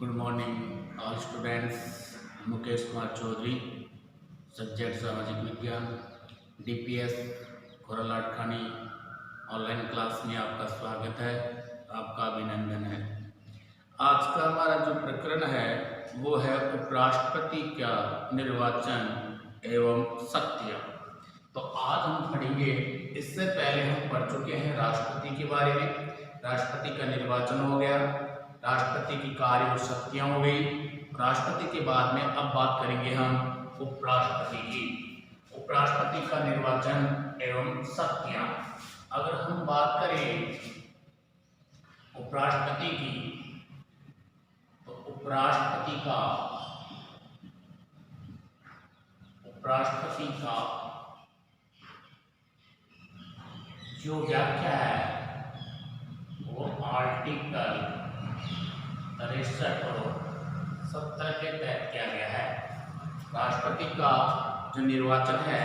Good morning all students. Mukesh Kumar Chaudhary, subject सामाजिक विज्ञान, DPS खोरालाट खानी ऑनलाइन क्लास में आपका स्वागत है, आपका अभिनंदन है। आज का हमारा जो प्रकरण है वो है उपराष्ट्रपति का निर्वाचन एवं सत्य। तो आज हम पढ़ेंगे, इससे पहले हम पढ़ चुके हैं राष्ट्रपति के बारे में। राष्ट्रपति का निर्वाचन हो गया, राष्ट्रपति की कार्य और शक्तियां हो गई। राष्ट्रपति के बाद में अब बात करेंगे हम उपराष्ट्रपति की। उपराष्ट्रपति का निर्वाचन एवं शक्तियां। अगर हम बात करें उपराष्ट्रपति की, तो उपराष्ट्रपति का जो व्याख्या है वो आर्टिकल 63 और 70 के तहत किया गया है। राष्ट्रपति का जो निर्वाचन है,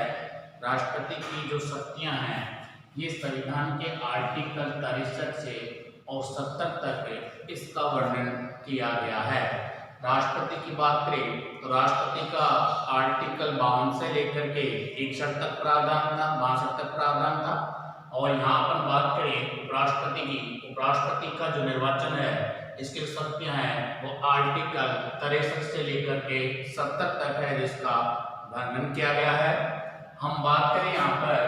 राष्ट्रपति की जो शक्तियां हैं, ये संविधान के आर्टिकल 63 से और 70 तक इसका वर्णन किया गया है। राष्ट्रपति की बात करें तो राष्ट्रपति का आर्टिकल 52 से लेकर के 61 तक प्रावधान था, 62 तक प्रावधान था। और यहाँ पर बात करें उपराष्ट्रपति की, उपराष्ट्रपति का जो निर्वाचन है, इसकी शक्तियां हैं वो आर्टिकल 63 से लेकर के 70 तक है, जिसका वर्णन किया गया है। हम बात करें यहाँ पर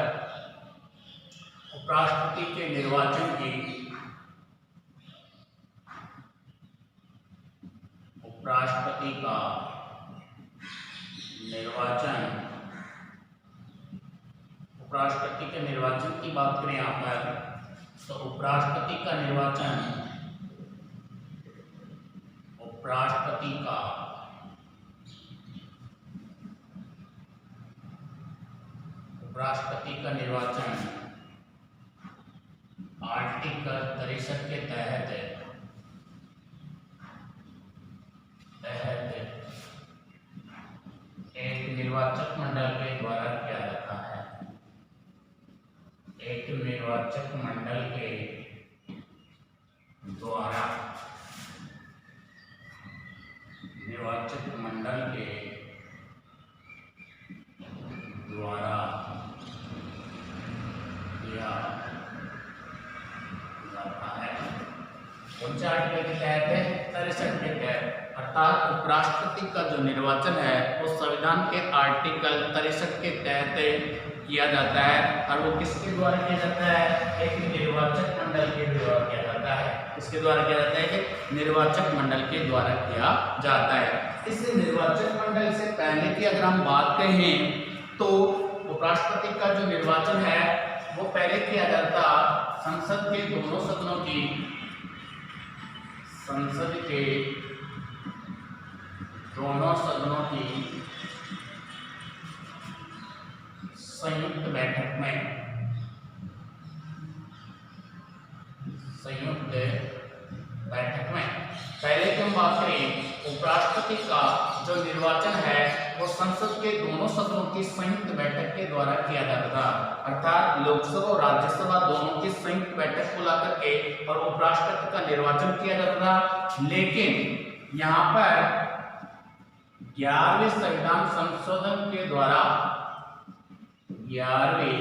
उपराष्ट्रपति के निर्वाचन की, उपराष्ट्रपति का निर्वाचन, उपराष्ट्रपति के निर्वाचन की बात करें यहाँ पर, तो उपराष्ट्रपति का निर्वाचन, उपराष्ट्रपति का निर्वाचन आर्टिकल 63 के तहत एक निर्वाचक मंडल के द्वारा किया जाता है। एक निर्वाचक मंडल के द्वारा, निर्वाचक मंडल के द्वारा किया जाता है। कौन से आर्टिकल के तहत है? 63 के तहत। अर्थात उपराष्ट्रपति का जो निर्वाचन है वो संविधान के आर्टिकल 63 के तहत किया जाता है। और वो किसके द्वारा किया जाता है? एक निर्वाचक मंडल के द्वारा किया जाता है। इसके द्वारा किया जाता है कि निर्वाचक मंडल के द्वारा किया जाता है। इस निर्वाचक मंडल से पहले की अगर हम बात करें तो उपराष्ट्रपति का जो निर्वाचन है वो पहले किया जाता संसद के दोनों सदनों की, संसद के दोनों सदनों की संयुक्त बैठक में, संयुक्त बैठक में। पहले की हम बात करें, उपराष्ट्रपति का जो निर्वाचन है वो संसद के दोनों सदनों की संयुक्त बैठक के द्वारा किया जाता था। अर्थात लोकसभा और राज्यसभा दोनों की संयुक्त बैठक बुला करके और उपराष्ट्रपति का निर्वाचन किया जाता था। लेकिन यहाँ पर 11वें संविधान संशोधन के द्वारा, 11वें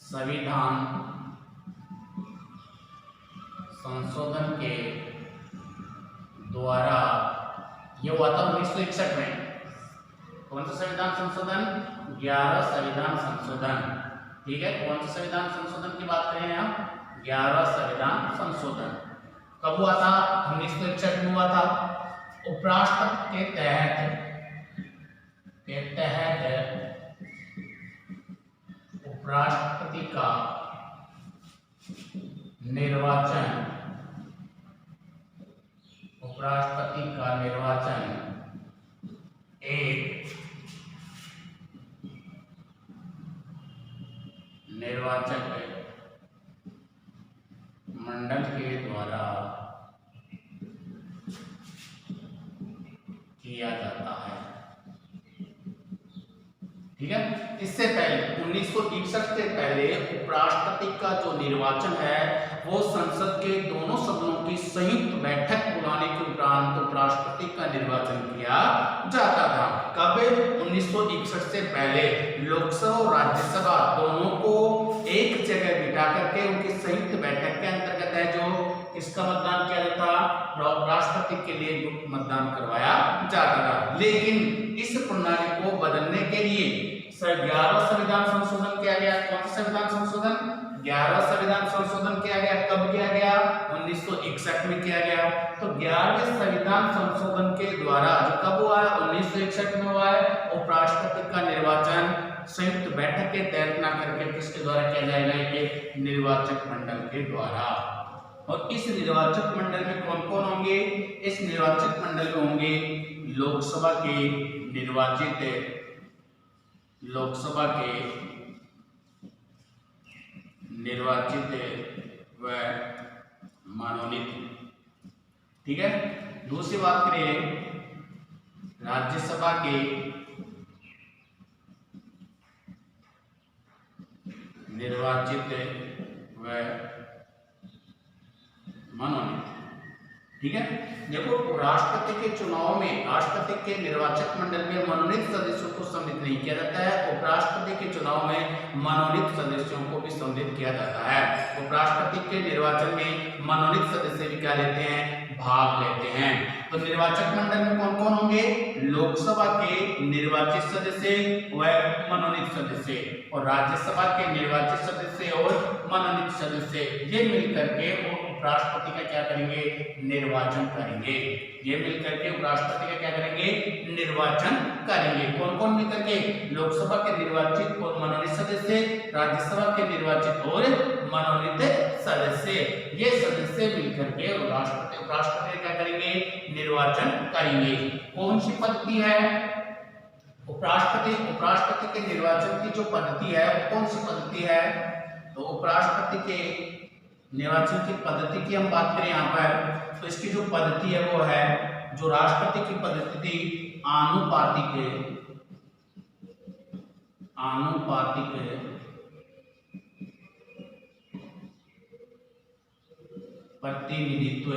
संविधान संशोधन के द्वारा, ये हुआ था 1961 में। कौन सा संविधान संशोधन? 11 संविधान संशोधन। ठीक है, कौन सा संविधान संशोधन की बात करें हम? 11 संविधान संशोधन कब हुआ था? 1961 में हुआ था। उपराष्ट्रपति के तहत उपराष्ट्रपति का निर्वाचन, उपराष्ट्रपति का निर्वाचन एक निर्वाचक मंडल के द्वारा किया जाता है। ठीक है, इससे पहले 1961 से पहले उपराष्ट्रपति का जो निर्वाचन है वो संसद के दोनों सदनों की संयुक्त बैठक बुलाने के उपरांत उपराष्ट्रपति का निर्वाचन किया जाता था। कब? 1961 से पहले लोकसभा और राज्यसभा दोनों को एक जगह बिठा करके उनकी संयुक्त बैठक के अंतर्गत है जो इसका मतदान किया जाता था, राष्ट्रपति के लिए गुप्त मतदान करवाया जाता था। लेकिन इस प्रणाली को बदलने के लिए 11वां संविधान संशोधन किया गया। कौन सा संविधान संशोधन? 11वां संविधान संशोधन किया गया। कब किया गया? 1961 में किया गया। तो 11वें संविधान संशोधन के द्वारा जो कब हुआ है? 1961 में हुआ है। उपराष्ट्रपति का निर्वाचन संयुक्त बैठक के तहत ना करके किसके द्वारा किया जाएगा? एक निर्वाचक मंडल के द्वारा। और इस निर्वाचक मंडल में कौन कौन होंगे? इस निर्वाचक मंडल में होंगे लोकसभा के निर्वाचित व मनोनीत। ठीक है। दूसरी बात करें राज्यसभा के निर्वाचित व मनोनीत। ठीक है। देखो, राष्ट्रपति के चुनाव में राष्ट्रपति के निर्वाचक मंडल में मनोनीत सदस्यों को सम्मिलित नहीं किया जाता है। उपराष्ट्रपति के चुनाव में मनोनीत सदस्यों को भी सम्मिलित किया जाता है। उपराष्ट्रपति के निर्वाचन में मनोनीत सदस्य भी क्या लेते हैं? भाग लेते हैं। तो निर्वाचक मंडल में कौन कौन होंगे? लोकसभा के निर्वाचित सदस्य व मनोनीत सदस्य, और राज्यसभा के निर्वाचित सदस्य और मनोनीत सदस्य, ये मिलकर के उपराष्ट्रपति का क्या करेंगे? निर्वाचन करेंगे। ये मिलकर के उपराष्ट्रपति का क्या करेंगे? निर्वाचन करेंगे। कौन कौन मिलकर के? लोकसभा के निर्वाचित और मनोनीत सदस्य, राज्यसभा के निर्वाचित और मनोनीत सदस्य, ये सदस्य मिलकर के उपराष्ट्रपति क्या करेंगे? निर्वाचन करेंगे। कौन सी पद्धति है? उपराष्ट्रपति के निर्वाचन की जो पद्धति है वो कौन सी पद्धति है? तो उपराष्ट्रपति के निर्वाचन की पद्धति की हम बात करें यहाँ पर, तो इसकी जो पद्धति है वो है, जो राष्ट्रपति की पद्धति थी, आनुपातिक प्रतिनिधित्व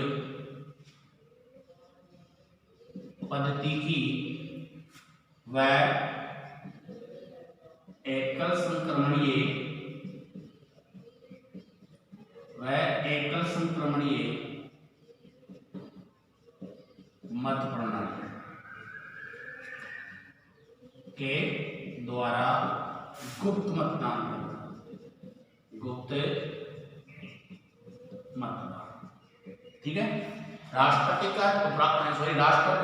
पद्धति की व एकल संक्रमणीय मत प्रणाली के द्वारा गुप्त मतदान। ठीक है।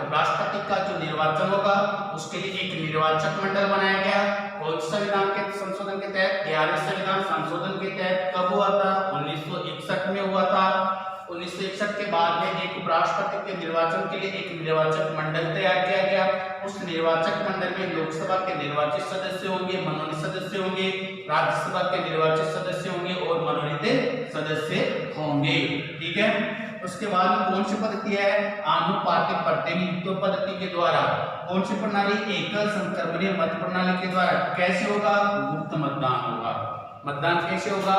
उपराष्ट्रपति का जो निर्वाचन होगा उसके लिए एक निर्वाचक मंडल बनाया गया। कौन सा संविधान के संशोधन के तहत? 11वें संविधान संशोधन के तहत। कब हुआ था? 1961 में हुआ था। 1961 के बाद में एक उपराष्ट्रपति के निर्वाचन के लिए एक निर्वाचक मंडल तैयार किया गया। उस निर्वाचक मंडल में लोकसभा के निर्वाचित सदस्य होंगे, मनोनीत सदस्य होंगे, राज्यसभा के निर्वाचित सदस्य होंगे और मनोनीत सदस्य होंगे। ठीक है। उसके बाद में कौन सी पद्धति है? आनुपातिक प्रतिनिधित्व पद्धति के द्वारा। कौन सी प्रणाली? एकल संक्रमणीय मत प्रणाली के द्वारा। कैसे होगा? गुप्त मतदान होगा। मतदान कैसे होगा?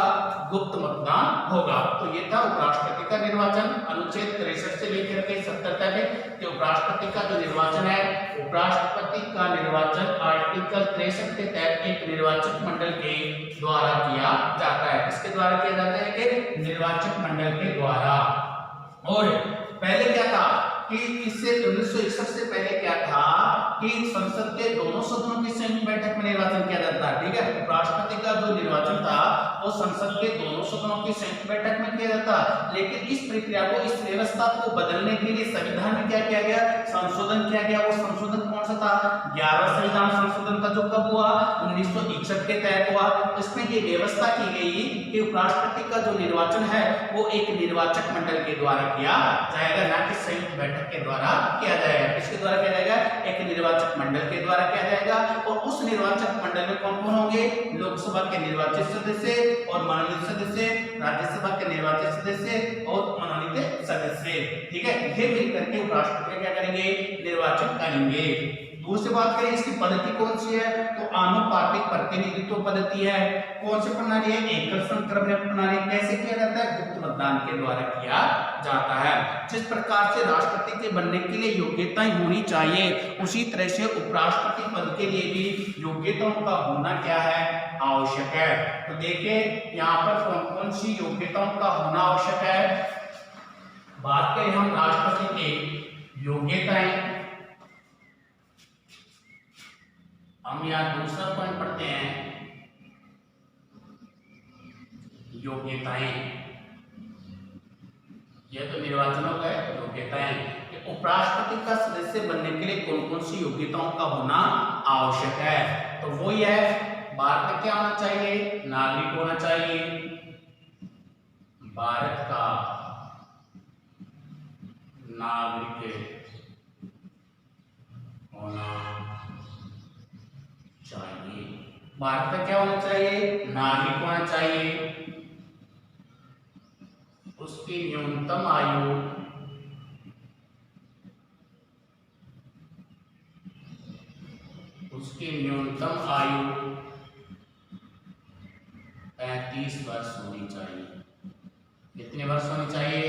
गुप्त मतदान होगा। तो ये था उपराष्ट्रपति का निर्वाचन। अनुच्छेद 63 से लेकर के 70 तक कि उपराष्ट्रपति का जो निर्वाचन है, उपराष्ट्रपति का निर्वाचन आर्टिकल 63 के तहत एक निर्वाचक मंडल के द्वारा किया जाता है। किसके द्वारा किया जाता है? कि निर्वाचक मंडल के द्वारा। और पहले क्या था कि इससे 1961 से पहले क्या था कि संसद के दोनों सदनों की संयुक्त बैठक में निर्वाचन किया जाता है। ठीक है। उपराष्ट्रपति का जो निर्वाचन था वो संसद के दोनों सदनों की संयुक्त बैठक में किया जाता। लेकिन इस प्रक्रिया को, इस व्यवस्था को बदलने के लिए संविधान में क्या किया गया? संशोधन किया गया। वो संशोधन कौन सा था? 11वां संविधान संशोधन था, जो कब हुआ? 1961 के तहत हुआ। इसमें ये व्यवस्था की गई कि उपराष्ट्रपति का जो निर्वाचन है वो एक निर्वाचक मंडल के द्वारा किया जाएगा, ना कि संयुक्त बैठक के द्वारा किया जाएगा। किसके द्वारा किया जाएगा? एक निर्वाचक मंडल के द्वारा किया जाएगा। और उस निर्वाचक मंडल में कौन कौन होंगे? लोकसभा के निर्वाचित सदस्य और मनोनीत सदस्य, राज्यसभा के निर्वाचित सदस्य और मनोनीत सदस्य। ठीक है। ये मिलकर के उपराष्ट्रपति क्या करेंगे? निर्वाचन करेंगे। दूसरी बात करें इसकी पद्धति कौन सी है, तो आनुपातिक प्रतिनिधित्व पद्धति है। कौन सी प्रणाली है, एकल संक्रमण प्रणाली। कैसे किया जाता है, गुप्त मतदान के द्वारा किया जाता है। जिस प्रकार से राष्ट्रपति के बनने के लिए योग्यताएं होनी चाहिए, उसी तरह से उपराष्ट्रपति पद के लिए भी योग्यताओं का होना क्या है, आवश्यक है। तो देखिए यहाँ पर कौन कौन सी योग्यताओं का होना आवश्यक है। बात करें हम राष्ट्रपति की योग्यताएं, हम यहाँ दूसरा पॉइंट पढ़ते हैं, योग्यताएं। यह तो निर्वाचन हो गए, योग्यताएं कि उपराष्ट्रपति का सदस्य बनने के लिए कौन कौन सी योग्यताओं का होना आवश्यक है। तो वो ही है, भारत का क्या होना चाहिए, नागरिक होना चाहिए, भारत का नागरिक होना चाहिए। भारत का क्या होना चाहिए, नागरिक होना चाहिए। उसकी न्यूनतम आयु 35 वर्ष होनी चाहिए। कितने वर्ष होनी चाहिए,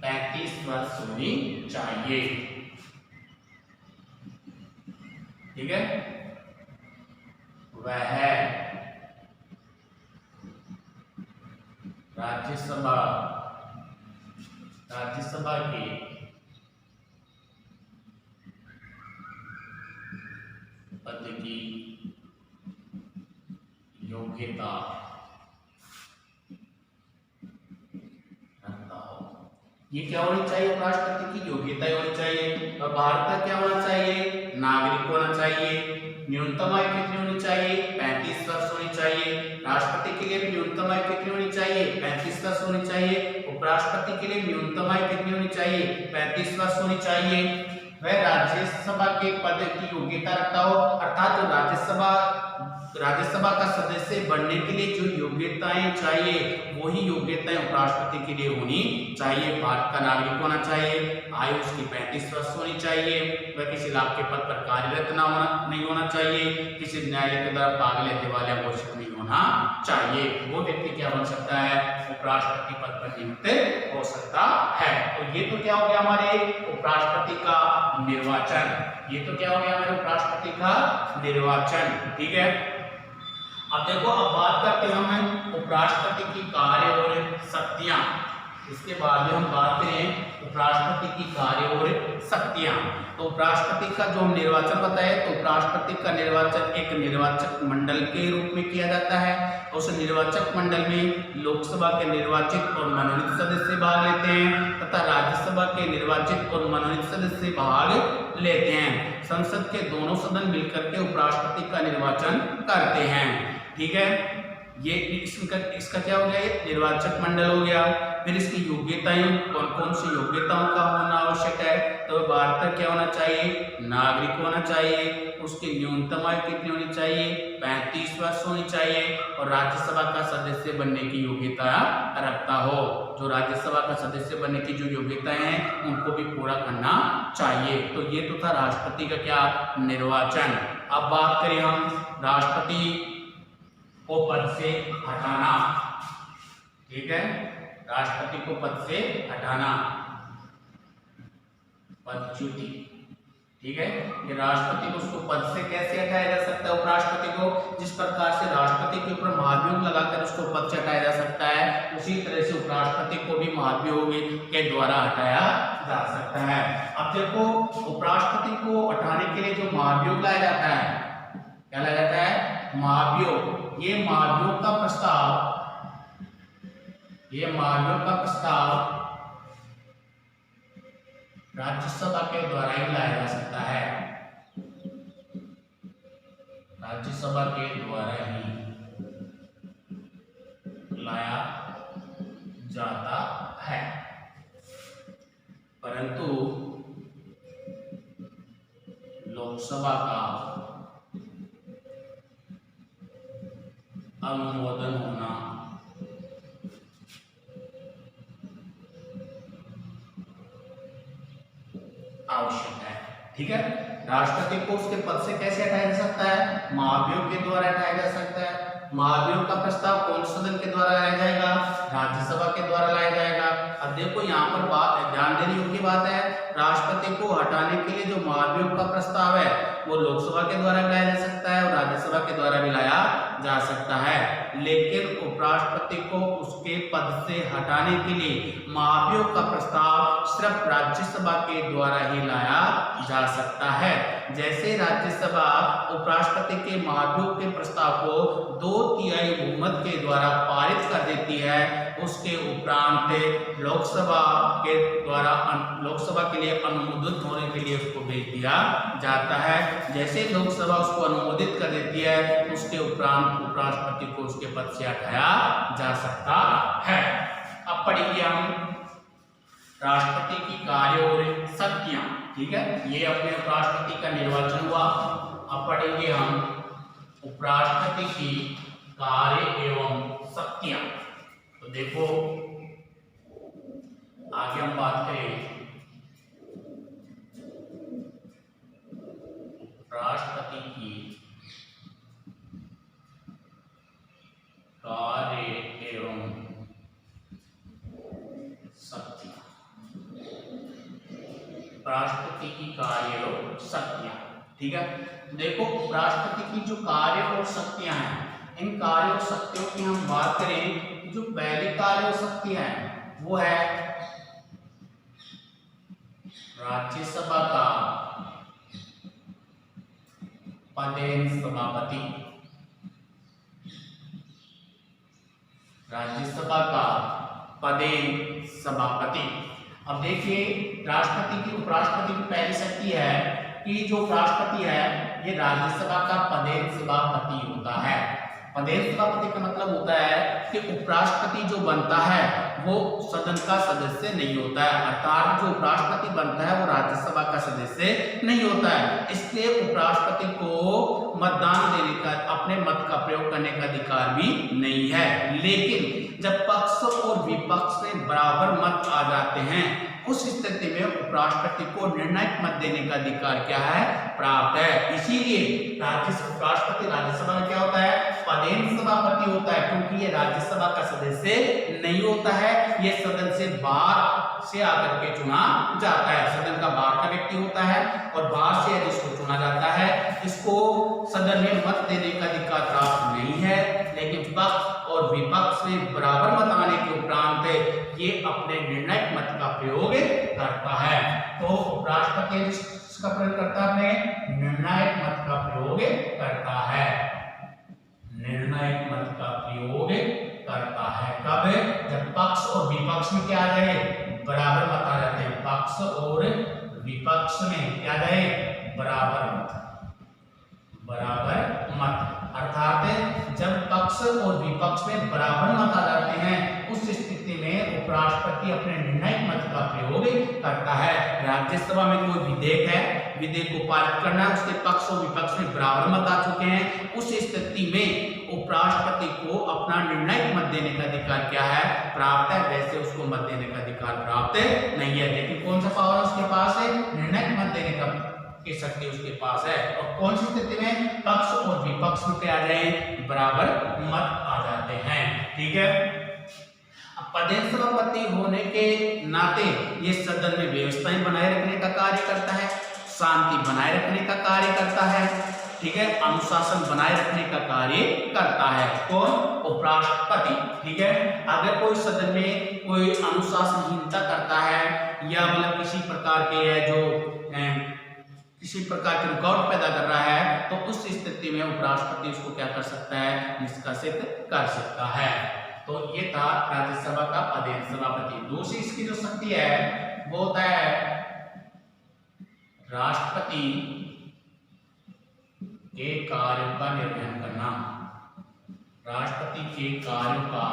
35 वर्ष होनी चाहिए। ठीक है, वह राज्यसभा के पद की योग्यता रखता हो। ये क्या होनी चाहिए, राष्ट्रपति की योग्यता होनी चाहिए। और भारत का क्या होना चाहिए, नागरिक होना चाहिए। न्यूनतम आयु कितनी होनी चाहिए, 35 वर्ष होनी चाहिए। राष्ट्रपति के लिए भी न्यूनतम आयु कितनी होनी चाहिए, 35 वर्ष होनी चाहिए। उपराष्ट्रपति के लिए न्यूनतम आयु कितनी होनी चाहिए, 35 वर्ष होनी चाहिए। वह राज्यसभा के पद की योग्यता रखता हो, अर्थात जो राज्यसभा का सदस्य बनने के लिए जो योग्यताएं चाहिए, वही योग्यताएं उपराष्ट्रपति के लिए होनी चाहिए। भारत का नागरिक होना चाहिए, आयु उसकी 35 वर्ष होनी चाहिए। वह किसी लाभ के पद पर कार्यरत नहीं होना चाहिए। किसी न्यायालय के द्वारा पागल दिवालिया घोषित नहीं होना चाहिए। वो व्यक्ति क्या बन सकता है, उपराष्ट्रपति पद पर नियुक्त हो सकता है। तो ये तो क्या हो गया हमारे उपराष्ट्रपति का निर्वाचन। ये तो क्या हो गया हमारे उपराष्ट्रपति का निर्वाचन। ठीक है, अब देखो, अब बात करते हैं हम उपराष्ट्रपति की कार्य और शक्तियां। इसके बाद में हम बात करें उपराष्ट्रपति की कार्य और शक्तियां। तो उपराष्ट्रपति का जो हम निर्वाचन बताए, तो उपराष्ट्रपति का निर्वाचन एक निर्वाचक मंडल के रूप में किया जाता है। उस निर्वाचक मंडल में लोकसभा के निर्वाचित और मनोनीत सदस्य भाग लेते हैं तथा राज्यसभा के निर्वाचित और मनोनीत सदस्य भाग लेते हैं। संसद के दोनों सदन मिलकर के उपराष्ट्रपति का निर्वाचन करते हैं। ठीक है, ये इसका क्या हो गया, ये निर्वाचक मंडल हो गया। फिर इसकी योग्यताएं, कौन कौन सी योग्यताओं का होना आवश्यक है, तो भारत का क्या होना चाहिए, नागरिक होना चाहिए। उसकी न्यूनतम आयु कितनी होनी चाहिए, 35 वर्ष होनी चाहिए। और राज्यसभा का सदस्य बनने की योग्यता रखता हो। जो राज्यसभा का सदस्य बनने की जो योग्यताएं हैं, उनको भी पूरा करना चाहिए। तो ये तो था राष्ट्रपति का क्या, निर्वाचन। अब बात करें हम राष्ट्रपति को पद से हटाना। ठीक है, राष्ट्रपति को पद से हटाना, पदच्युति। ठीक है, ये राष्ट्रपति को उसको पद से कैसे हटाया जा सकता है, उपराष्ट्रपति को जिस प्रकार से राष्ट्रपति के ऊपर महाभियोग लगाकर उसको पद से हटाया जा सकता है, उसी तरह से उपराष्ट्रपति को भी महाभियोग के द्वारा हटाया जा सकता है। अब देखो, उपराष्ट्रपति को हटाने के लिए जो महाभियोग लाया जाता है, क्या लाया जाता है, महाभियोग। ये महाभियोग का प्रस्ताव राज्यसभा के द्वारा ही लाया जा सकता है। राज्यसभा के द्वारा ही लाया जाता है, परंतु लोकसभा का अनुमोदन होना आवश्यक है। ठीक है, राष्ट्रपति को उसके पद से कैसे हटाया जा सकता है? महाभियोग के द्वारा हटाया जा सकता है। महाभियोग का प्रस्ताव कौन सदन के द्वारा लाया जाएगा? राज्यसभा के द्वारा लाया जाएगा। अब देखो यहाँ पर बात ध्यान देने योग्य बात है, राष्ट्रपति को हटाने के लिए जो महाभियोग का प्रस्ताव है वो लोकसभा के द्वारा लाया जा सकता है और राज्यसभा के द्वारा भी लाया जा सकता है, लेकिन उपराष्ट्रपति को उसके पद से हटाने के लिए महाभियोग का प्रस्ताव सिर्फ राज्यसभा के द्वारा ही लाया जा सकता है। जैसे राज्यसभा उपराष्ट्रपति के महाभियोग के प्रस्ताव को 2/3 बहुमत के द्वारा पारित कर देती है, उसके उपरांत लोकसभा के लिए अनुमोदित होने के लिए उसको भेज दिया जाता है। जैसे लोकसभा उसको अनुमोदित कर देती है, उसके उपरांत उपराष्ट्रपति को उसके पद से हटाया जा सकता है। अब पढ़िए हम राष्ट्रपति की कार्य और शक्तियां। ठीक है, ये अपने उपराष्ट्रपति का निर्वाचन हुआ। अब पढ़ेंगे हम उपराष्ट्रपति की कार्य एवं शक्तियां। तो देखो आगे हम बात करें राष्ट्रपति की कार्य एवं शक्तियां। राष्ट्रपति की कार्य और शक्तियां। ठीक है, देखो राष्ट्रपति की जो कार्य और शक्तियां हैं, इन कार्य और शक्तियों की हम बात करें, जो पहली कार्य और शक्तियां हैं वो है राज्यसभा का पदेन सभापति। राज्यसभा का पदेन सभापति। अब देखिए राष्ट्रपति की उपराष्ट्रपति की पहली शक्ति है कि जो राष्ट्रपति है ये राज्यसभा का पदेन सभापति होता है। पदेन सभापति का मतलब होता है कि उपराष्ट्रपति जो बनता है वो सदन का सदस्य नहीं होता है, अर्थात जो उपराष्ट्रपति बनता है वो राज्यसभा का सदस्य नहीं होता है। इसलिए उपराष्ट्रपति को मतदान देने का, अपने मत का प्रयोग करने का अधिकार भी नहीं है। लेकिन जब पक्ष और विपक्ष में बराबर मत आ जाते हैं, उस स्थिति में उपराष्ट्रपति को निर्णायक मत देने का अधिकार क्या है? प्राप्त है। इसीलिए राष्ट्रपति राज्यसभा में क्या होता है? पदेन सभापति होता है, क्योंकि ये राज्यसभा का सदस्य नहीं होता है, ये सदन से बाहर से आकर के चुना जाता है। सदन का बाहर का व्यक्ति होता है और बाहर से जिसको चुना जाता है, इसको सदन में मत देने का अधिकार प्राप्त नहीं है। लेकिन पक्ष और विपक्ष में बराबर मत आने के उपरांत ये अपने निर्णायक मत का प्रयोग करता है। तो उपराष्ट्रपति इसका प्रयोग करता है, निर्णायक मत का प्रयोग करता है। निर्णायक मत का प्रयोग करता है कब? जब पक्ष और विपक्ष में क्या आ जाए? बराबर मत आ जाते हैं। पक्ष और विपक्ष में क्या आ जाए? बराबर मत। बराबर मत अर्थात जब पक्ष और विपक्ष में बराबर मत आ जाते हैं, उस स्थिति में उपराष्ट्रपति अपने निर्णायक मत का प्रयोग करता है। राज्यसभा में कोई विधेयक है, विधेयक को पारित करना है, उसके पक्ष और विपक्ष में बराबर मत आ चुके हैं, उस स्थिति में उपराष्ट्रपति को अपना निर्णायक मत देने का अधिकार क्या है? प्राप्त है। वैसे उसको मत देने का अधिकार प्राप्त नहीं है, लेकिन कौन सा पावर उसके पास है? निर्णायक मत देने का की शक्ति उसके पास है। और कौन सी स्थिति में? पक्ष और विपक्ष में आ जाए, बराबर मत आ जाते हैं। ठीक है, पदेन सभापति होने के नाते ये सदन में व्यवस्थाएं बनाए रखने का कार्य करता है, शांति बनाए रखने का कार्य करता है। ठीक है, अनुशासन बनाए रखने का कार्य करता है। कौन? उपराष्ट्रपति। ठीक है, अगर कोई सदन में कोई अनुशासनहीनता करता है या मतलब किसी प्रकार के किसी प्रकार की रुकावट पैदा कर रहा है, तो उस स्थिति में उपराष्ट्रपति उसको क्या कर सकता है? निष्कासित कर सकता है। तो ये था राज्यसभा का पदेन सभापति। दूसरी इसकी जो शक्ति है वो होता है राष्ट्रपति के कार्यों का निर्वहन करना। राष्ट्रपति के कार्यों का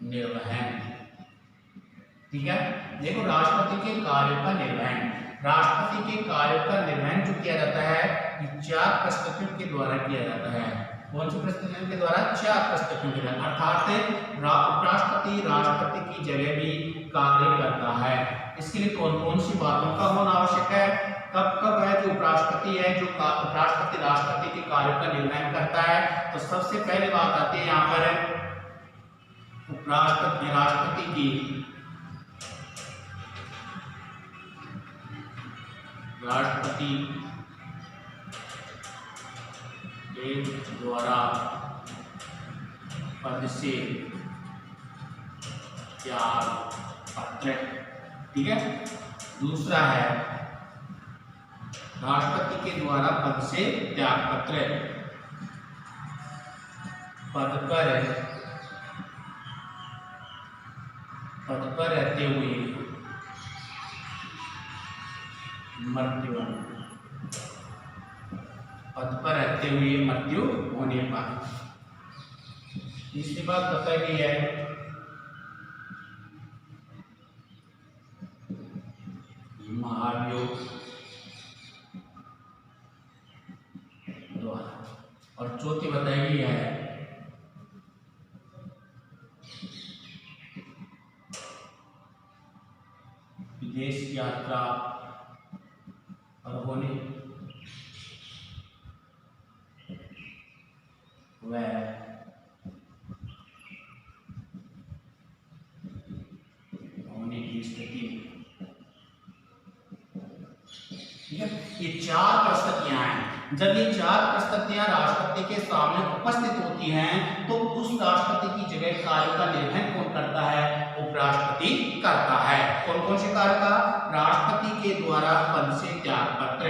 निर्वहन। ठीक है, देखो राष्ट्रपति के कार्यों का निर्वहन, राष्ट्रपति के कार्यों का निर्वहन जो किया जाता है ये 4 प्रस्तुतियों के द्वारा किया जाता है। कौन सी प्रस्तुतियों के द्वारा? 4 प्रस्तुतियों के द्वारा। अर्थात उपराष्ट्रपति राष्ट्रपति की जगह भी कार्य करता है। इसके लिए कौन कौन सी बातों का होना आवश्यक है? कब कब है जो उपराष्ट्रपति है, जो उपराष्ट्रपति राष्ट्रपति के कार्यों का निर्वहन करता है। तो सबसे पहले बात आती है यहाँ पर उपराष्ट्रपति राष्ट्रपति की राष्ट्रपति के द्वारा पद से त्याग पत्र, ठीक है। दूसरा है राष्ट्रपति के द्वारा पद से त्याग पत्र, पद पर रहते हुए मृत्यु, पद पर रहते हुए मृत्यु होने पर। तीसरी बात बताई गई है महाभियोग द्वारा, और चौथी बताई गई है विदेश यात्रा पर होने की स्थिति। ठीक है, ये चार परिस्थितियां हैं। जब ये चार परिस्थितियां राष्ट्रपति के सामने उपस्थित होती हैं तो उस राष्ट्रपति की जगह कार्य का निर्वहन कौन करता है? उपराष्ट्रपति करता है। कौन कौन से कार्य का? राष्ट्रपति के द्वारा पद से त्याग पत्र।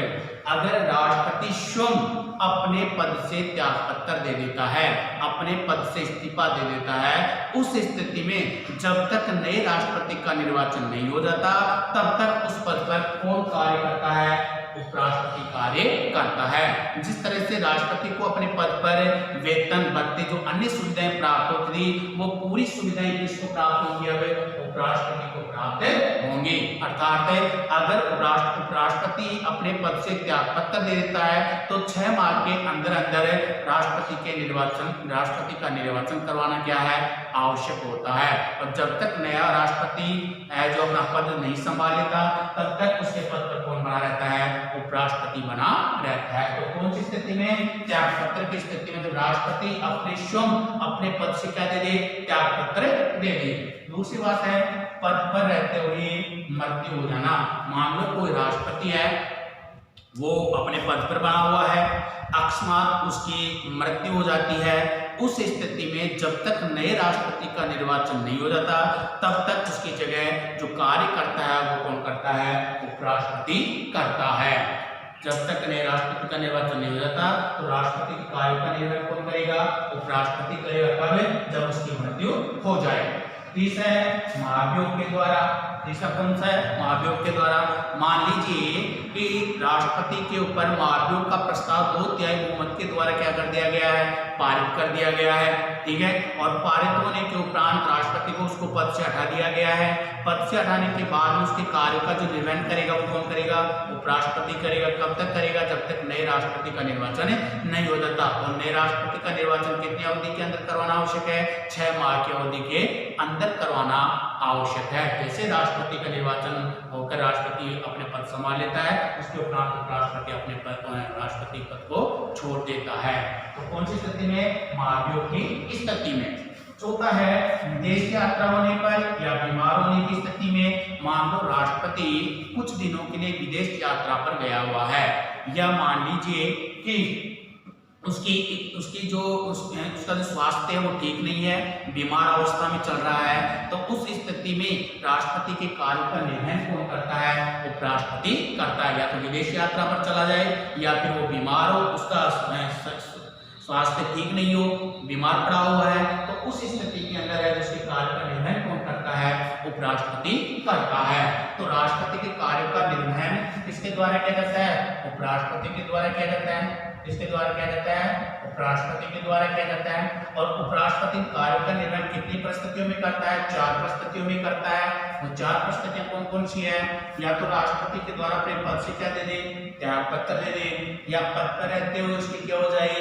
अगर राष्ट्रपति स्वयं अपने पद से त्याग पत्र दे देता है, अपने पद से इस्तीफा दे देता है, उस स्थिति में जब तक नए राष्ट्रपति का निर्वाचन नहीं हो जाता तब तक उस पद पर कौन कार्य करता है? उपराष्ट्रपति कार्य करता है। जिस तरह से राष्ट्रपति को अपने पद पर वेतन, भत्ते, जो अन्य सुविधाएं प्राप्त होती थी वो पूरी सुविधाएं किसको प्राप्त होंगी? अब उपराष्ट्रपति को प्राप्त होंगी। अर्थात अगर उपराष्ट्रपति अपने पद से त्याग पत्र दे देता है तो 6 माह के अंदर अंदर राष्ट्रपति का निर्वाचन करवाना क्या है? आवश्यक होता है। और जब तक नया राष्ट्रपति है जो अपना पद नहीं संभाल लेता तब तक उसके पद पर कौन बना रहता है? उपराष्ट्रपति बना रहता है। तो कौन सी स्थिति में? त्याग पत्र की स्थिति में, जब राष्ट्रपति अपने स्वयं अपने पद से क्या दे दे? त्याग पत्र दे दे। दूसरी बात है पद पर रहते हुए मृत्यु हो जाना। मान लो कोई राष्ट्रपति है वो अपने पद पर बना हुआ है, अकस्मात उसकी मृत्यु हो जाती है, उस स्थिति में जब तक नए राष्ट्रपति का निर्वाचन नहीं हो जाता तब तक उसकी जगह जो कार्य करता है वो कौन करता है? उपराष्ट्रपति करता है। जब तक नए राष्ट्रपति का निर्वाचन नहीं हो जाता तो राष्ट्रपति के कार्य का निर्वहन कौन करेगा? उपराष्ट्रपति करेगा। कब? जब उसकी मृत्यु हो जाए। तीसरा है महाभियोग के द्वारा। तीसरा कौन सा है? महाभियोग के द्वारा। मान लीजिए कि राष्ट्रपति के ऊपर महाभियोग का प्रस्ताव 2/3 बहुमत के द्वारा क्या कर दिया गया है? पारित कर दिया गया है। ठीक है, और पारित होने के उपरांत राष्ट्रपति को उसको पद से हटा दिया गया है। पद से हटाने के बाद में उसके कार्यों का जो निर्वहन करेगा वो कौन करेगा? उपराष्ट्रपति करेगा। कब तक करेगा? जब तक नए राष्ट्रपति का निर्वाचन नहीं हो जाता। और नए राष्ट्रपति का निर्वाचन कितनी अवधि के अंदर करवाना आवश्यक है? 6 माह की अवधि के अंदर करवाना आवश्यक है। जैसे राष्ट्रपति का निर्वाचन होकर राष्ट्रपति अपने पद संभाल लेता है उसके उपरांत उपराष्ट्रपति अपने राष्ट्रपति पद को छोड़ देता है। तो कौन सी स्थिति में? महाभियोग की स्थिति में। चौथा है विदेश यात्रा होने पर या बीमार होने की स्थिति में। मान लो राष्ट्रपति कुछ दिनों के लिए विदेश यात्रा पर गया हुआ है, या मान लीजिए कि उसका जो स्वास्थ्य है वो ठीक नहीं है, बीमार अवस्था में चल रहा है, तो उस स्थिति में राष्ट्रपति के कार्य का निर्वहन कौन करता है? उपराष्ट्रपति करता है। या तो विदेश यात्रा पर चला जाए या फिर वो बीमार हो, उसका स्वास्थ्य ठीक नहीं हो, बीमार पड़ा हुआ है, तो उस स्थिति के अंदर है उसके कार्य का निर्वहन कौन करता है? उपराष्ट्रपति करता है। तो राष्ट्रपति के कार्य का निर्वहन किसके द्वारा किया जाता है? उपराष्ट्रपति के द्वारा किया जाता है। इसके द्वारा क्या जाता है? उपराष्ट्रपति के द्वारा किया जाता है। और उपराष्ट्रपति कार्य का निर्वहन कितनी परिस्थितियों में करता है? 4 परिस्थितियों में करता है। वो 4 परिस्थितियां कौन कौन सी है? या तो राष्ट्रपति के द्वारा अपने पद से क्या दे दे? त्याग पत्र दे दे, या पद पर रहते हुए उसकी क्या हो जाए?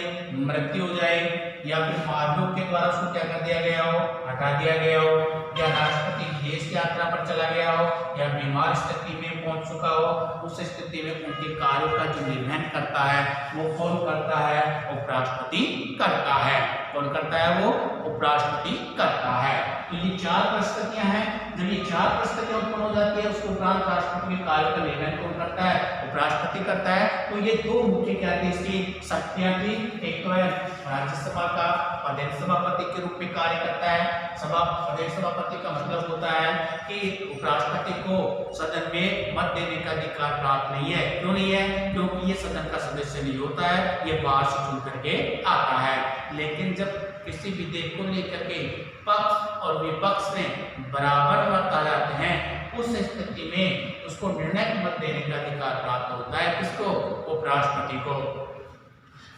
मृत्यु हो जाए, या फिर महाभियोग के द्वारा उसको क्या कर दिया गया हो? हटा दिया गया हो, या राष्ट्रपति विदेश यात्रा पर चला गया हो, या बीमार स्थिति में पहुंच चुका हो, उस स्थिति में उनके कार्यों का जो निर्वहन करता है वो कौन करता है? उपराष्ट्रपति करता है। कौन करता है? वो उपराष्ट्रपति करता है। तो ये चार परिस्थितियां हैं। जब ये चार परिस्थितियां उत्पन्न हो जाती है उसके उपरांत राष्ट्रपति के कार्य का निर्वहन कौन करता है? उपराष्ट्रपति करता है। तो ये दो मुख्य क्या थी इसकी शक्तियां थी। एक तो है राज्यसभा का प्रदेश सभापति के रूप में कार्य करता है। प्रदेश सभापति का मतलब होता है कि उपराष्ट्रपति को सदन में मत देने का अधिकार प्राप्त नहीं है। क्यों नहीं है? क्योंकि ये सदन का सदस्य नहीं होता है, ये बाहर से चुन करके आता है। लेकिन जब किसी विधेयक को लेकर के पक्ष और विपक्ष में बराबर मत आ जाते हैं, उस स्थिति में उसको निर्णायक मत देने का अधिकार प्राप्त होता है। किसको? उपराष्ट्रपति को।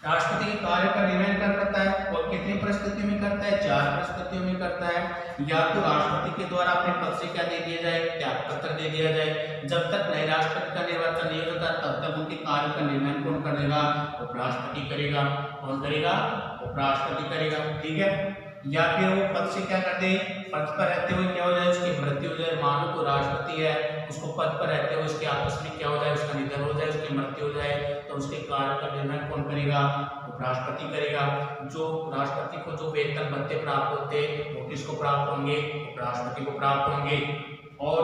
राष्ट्रपति के कार्य का निर्वहन करता है और कितनी परिस्थितियों में करता है? चार परिस्थितियों में करता है। या तो राष्ट्रपति के द्वारा अपने पद से क्या दे दिया जाए? त्याग पत्र दे दिया जाए। जब तक नए राष्ट्रपति का निर्वाचन नहीं होता तब तक उनके कार्य का निर्वहन कौन करेगा? उपराष्ट्रपति करेगा। कौन करेगा? उपराष्ट्रपति करेगा। ठीक है। या फिर वो पद से क्या कर दे? पद पर रहते हुए क्या हो जाए? उसकी मृत्यु हो जाए। मान लो कोई राष्ट्रपति है, उसको पद पर रहते हुए उसके आपस में क्या हो जाए? उसका निधन हो जाए, उसकी मृत्यु हो जाए, तो उसके कार्य का निर्वहन कौन करेगा? उपराष्ट्रपति करेगा। जो राष्ट्रपति को जो वेतन भत्ते प्राप्त होते वो किसको प्राप्त होंगे? उपराष्ट्रपति को प्राप्त होंगे। और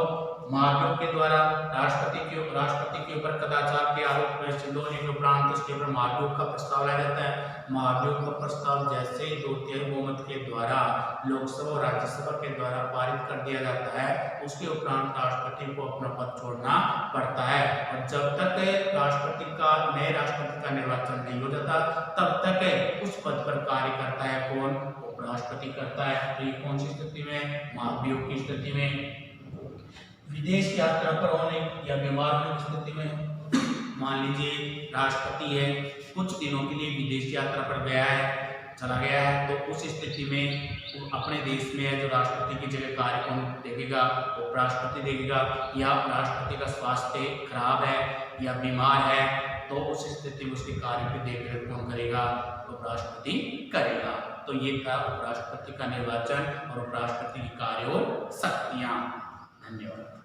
महाभियोग के द्वारा राष्ट्रपति के ऊपर कदाचार के आरोप सिद्ध होने के उपरांत उसके ऊपर महाभियोग का प्रस्ताव लाया जाता है। महाभियोग का प्रस्ताव जैसे 2/3 बहुमत के द्वारा लोकसभा और राज्यसभा के द्वारा पारित कर दिया जाता है, उसके उपरांत राष्ट्रपति को अपना पद छोड़ना पड़ता है। और जब तक नए राष्ट्रपति का निर्वाचन नहीं हो जाता तब तक उस पद पर कार्य करता है कौन? उपराष्ट्रपति करता है। तो ये कौन सी स्थिति में? महाभियोग की स्थिति में। विदेश यात्रा पर होने या बीमार होने की स्थिति में, मान लीजिए राष्ट्रपति है, कुछ दिनों के लिए विदेश यात्रा पर चला गया है, तो उस स्थिति में अपने देश में जो राष्ट्रपति की जगह कार्य कौन देखेगा? उपराष्ट्रपति देखेगा। या राष्ट्रपति का स्वास्थ्य खराब है या बीमार है तो उस स्थिति में उसके कार्य की देखरेख कौन करेगा? उपराष्ट्रपति करेगा। तो ये था उपराष्ट्रपति का निर्वाचन और उपराष्ट्रपति की कार्य और शक्तियां। धन्यवाद।